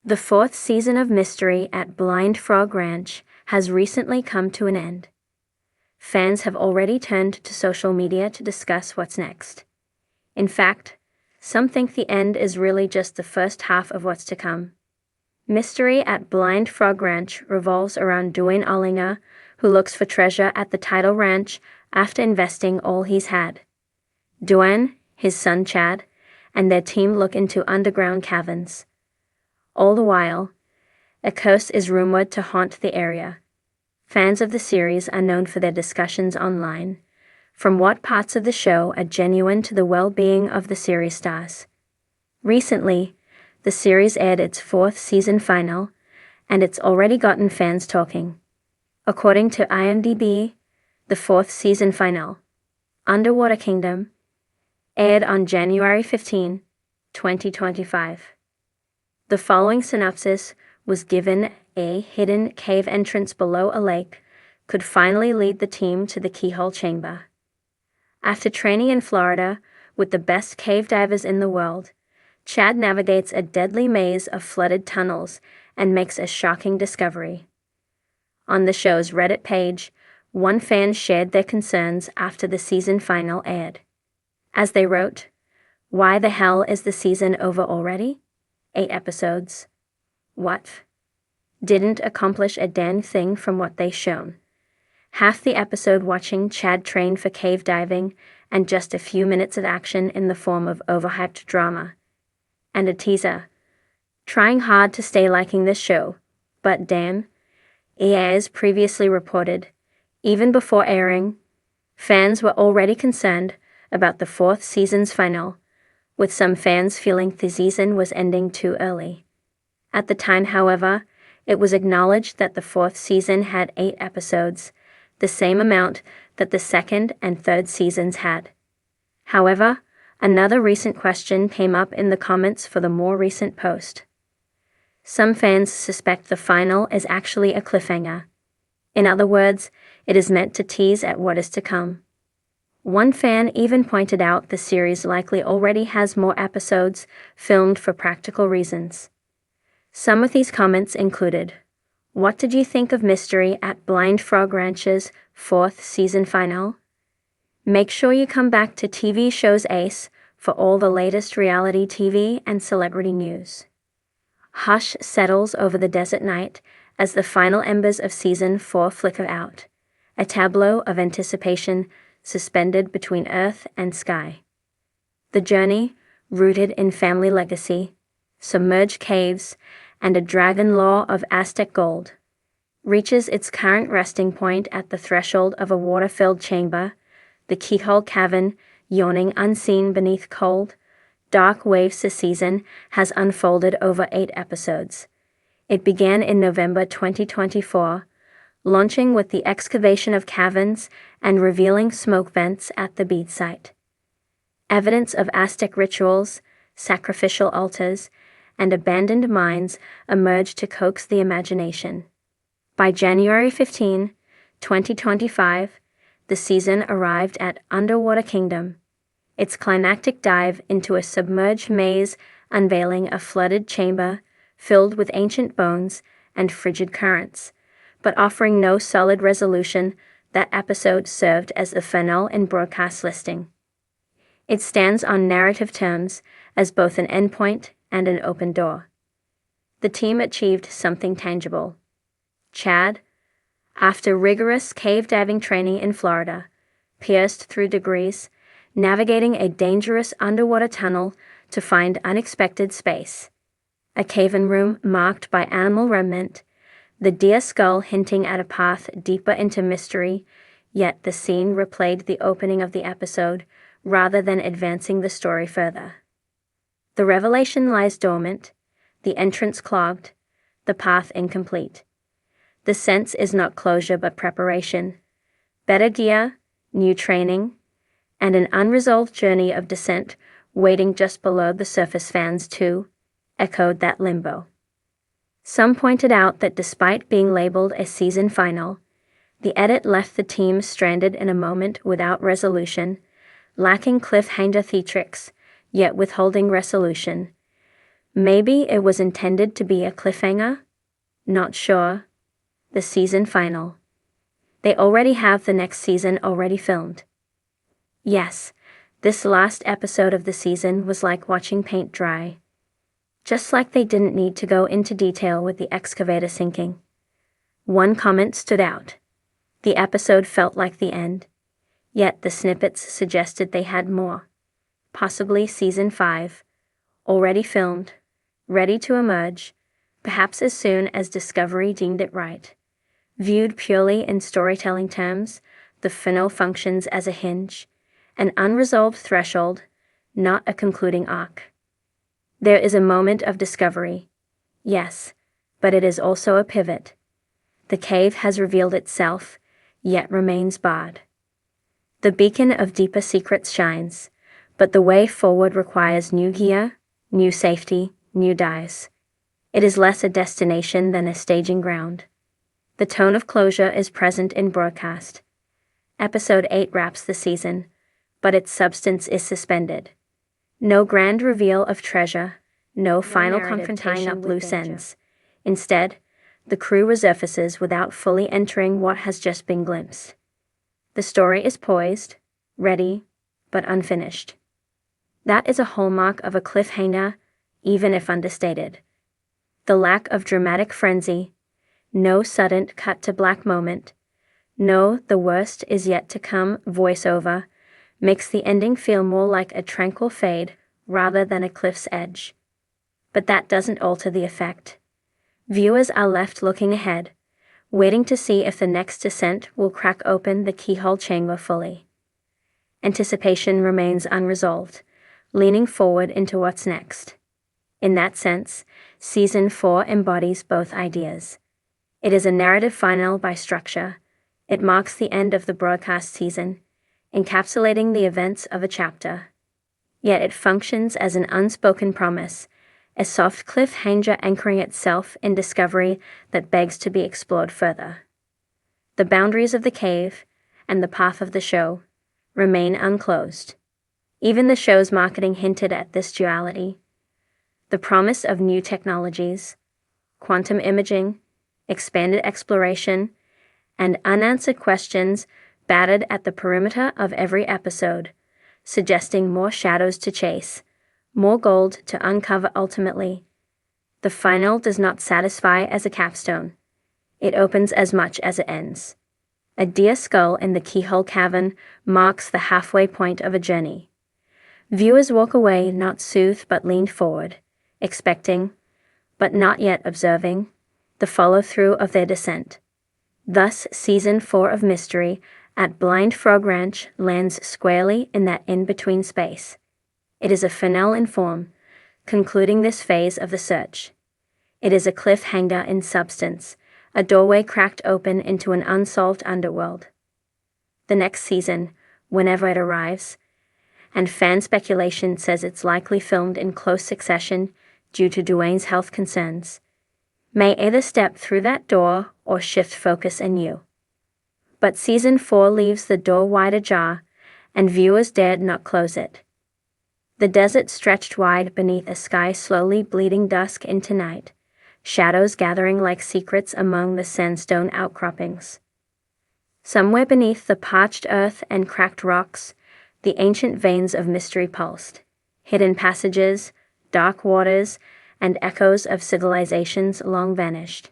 The fourth season of Mystery at Blind Frog Ranch has recently come to an end. Fans have already turned to social media to discuss what's next. In fact, some think the end is really just the first half of what's to come. Mystery at Blind Frog Ranch revolves around Dwayne Ollinger, who looks for treasure at the title ranch after investing all he's had. Dwayne, his son Chad, and their team look into underground caverns. All the while, a curse is rumored to haunt the area. Fans of the series are known for their discussions online, from what parts of the show are genuine to the well-being of the series stars. Recently, the series aired its fourth season final, and it's already gotten fans talking. According to IMDb, the fourth season final, Underwater Kingdom, aired on January 15, 2025. The following synopsis was given: a hidden cave entrance below a lake could finally lead the team to the keyhole chamber. After training in Florida with the best cave divers in the world, Chad navigates a deadly maze of flooded tunnels and makes a shocking discovery. On the show's Reddit page, one fan shared their concerns after the season final aired. As they wrote, "Why the hell is the season over already? 8 episodes. What? Didn't accomplish a damn thing from what they shown. Half the episode watching Chad train for cave diving and just a few minutes of action in the form of overhyped drama. And a teaser. Trying hard to stay liking this show, but damn," EA's previously reported, even before airing, fans were already concerned about the fourth season's final, with some fans feeling the season was ending too early. At the time, however, it was acknowledged that the fourth season had 8 episodes, the same amount that the second and third seasons had. However, another recent question came up in the comments for the more recent post. Some fans suspect the final is actually a cliffhanger. In other words, it is meant to tease at what is to come. One fan even pointed out the series likely already has more episodes filmed for practical reasons. Some of these comments included, "What did you think of Mystery at Blind Frog Ranch's 4th season final? Make sure you come back to TV Shows Ace for all the latest reality TV and celebrity news." Hush settles over the desert night as the final embers of Season 4 flicker out, a tableau of anticipation suspended between earth and sky. The journey, rooted in family legacy, submerged caves, and a dragon lore of Aztec gold, reaches its current resting point at the threshold of a water-filled chamber, the keyhole cavern yawning unseen beneath cold, dark waves. The season has unfolded over 8 episodes. It began in November 2024, launching with the excavation of caverns and revealing smoke vents at the beach site. Evidence of Aztec rituals, sacrificial altars, and abandoned mines emerged to coax the imagination. By January 15, 2025, the season arrived at Underwater Kingdom, its climactic dive into a submerged maze unveiling a flooded chamber filled with ancient bones and frigid currents, but offering no solid resolution. That episode served as the finale in broadcast listing. It stands on narrative terms as both an endpoint and an open door. The team achieved something tangible. Chad, after rigorous cave diving training in Florida, pierced through degrees, navigating a dangerous underwater tunnel to find unexpected space. A cave-in room marked by animal remnant, the deer skull hinting at a path deeper into mystery, yet the scene replayed the opening of the episode rather than advancing the story further. The revelation lies dormant, the entrance clogged, the path incomplete. The sense is not closure but preparation, better gear, new training, and an unresolved journey of descent waiting just below the surface. Fans, too, echoed that limbo. Some pointed out that despite being labeled a season final, the edit left the team stranded in a moment without resolution, lacking cliffhanger theatrics, yet withholding resolution. Maybe it was intended to be a cliffhanger? Not sure. The season final. They already have the next season already filmed. Yes, this last episode of the season was like watching paint dry. Just like they didn't need to go into detail with the excavator sinking. One comment stood out. The episode felt like the end, yet the snippets suggested they had more. Possibly season 5, already filmed, ready to emerge, perhaps as soon as Discovery deemed it right. Viewed purely in storytelling terms, the finale functions as a hinge, an unresolved threshold, not a concluding arc. There is a moment of discovery, yes, but it is also a pivot. The cave has revealed itself, yet remains barred. The beacon of deeper secrets shines, but the way forward requires new gear, new safety, new dives. It is less a destination than a staging ground. The tone of closure is present in broadcast. Episode 8 wraps the season, but its substance is suspended. No grand reveal of treasure, no final confrontation of loose ends. Instead, the crew resurfaces without fully entering what has just been glimpsed. The story is poised, ready, but unfinished. That is a hallmark of a cliffhanger, even if understated. The lack of dramatic frenzy, no sudden cut to black moment, no the worst is yet to come voiceover, makes the ending feel more like a tranquil fade rather than a cliff's edge. But that doesn't alter the effect. Viewers are left looking ahead, waiting to see if the next descent will crack open the keyhole chamber fully. Anticipation remains unresolved, leaning forward into what's next. In that sense, Season 4 embodies both ideas. It is a narrative final by structure. It marks the end of the broadcast season, encapsulating the events of a chapter. Yet it functions as an unspoken promise, a soft cliffhanger anchoring itself in discovery that begs to be explored further. The boundaries of the cave, and the path of the show, remain unclosed. Even the show's marketing hinted at this duality. The promise of new technologies, quantum imaging, expanded exploration, and unanswered questions battered at the perimeter of every episode, suggesting more shadows to chase, more gold to uncover ultimately. The final does not satisfy as a capstone. It opens as much as it ends. A deer skull in the keyhole cavern marks the halfway point of a journey. Viewers walk away not soothed but leaned forward, expecting, but not yet observing, the follow-through of their descent. Thus, Season 4 of Mystery at Blind Frog Ranch lands squarely in that in-between space. It is a finale in form, concluding this phase of the search. It is a cliffhanger in substance, a doorway cracked open into an unsolved underworld. The next season, whenever it arrives, and fan speculation says it's likely filmed in close succession due to Dwayne's health concerns, may either step through that door or shift focus anew. But Season 4 leaves the door wide ajar, and viewers dared not close it. The desert stretched wide beneath a sky slowly bleeding dusk into night, shadows gathering like secrets among the sandstone outcroppings. Somewhere beneath the parched earth and cracked rocks, the ancient veins of mystery pulsed, hidden passages, dark waters, and echoes of civilizations long vanished.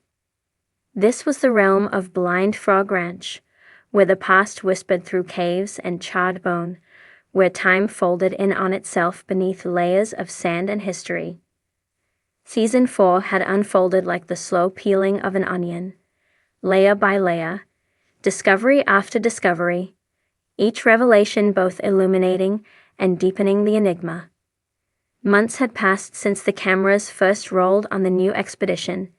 This was the realm of Blind Frog Ranch, where the past whispered through caves and charred bone, where time folded in on itself beneath layers of sand and history. Season 4 had unfolded like the slow peeling of an onion, layer by layer, discovery after discovery, each revelation both illuminating and deepening the enigma. Months had passed since the cameras first rolled on the new expedition,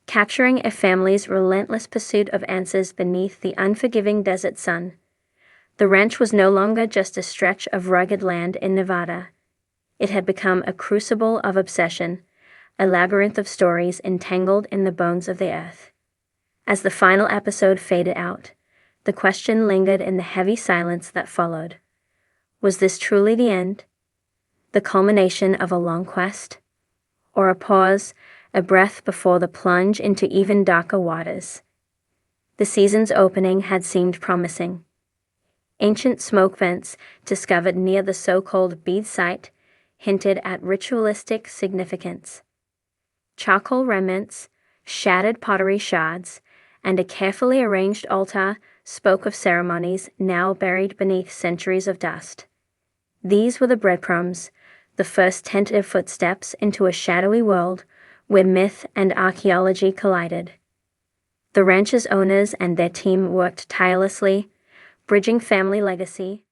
capturing a family's relentless pursuit of answers beneath the unforgiving desert sun. The ranch was no longer just a stretch of rugged land in Nevada. It had become a crucible of obsession, a labyrinth of stories entangled in the bones of the earth. As the final episode faded out, the question lingered in the heavy silence that followed. Was this truly the end? The culmination of a long quest? or a pause, a breath before the plunge into even darker waters. The season's opening had seemed promising. Ancient smoke vents, discovered near the so-called bead site, hinted at ritualistic significance. Charcoal remnants, shattered pottery shards, and a carefully arranged altar spoke of ceremonies now buried beneath centuries of dust. These were the breadcrumbs, the first tentative footsteps into a shadowy world where myth and archaeology collided. The ranch's owners and their team worked tirelessly, bridging family legacy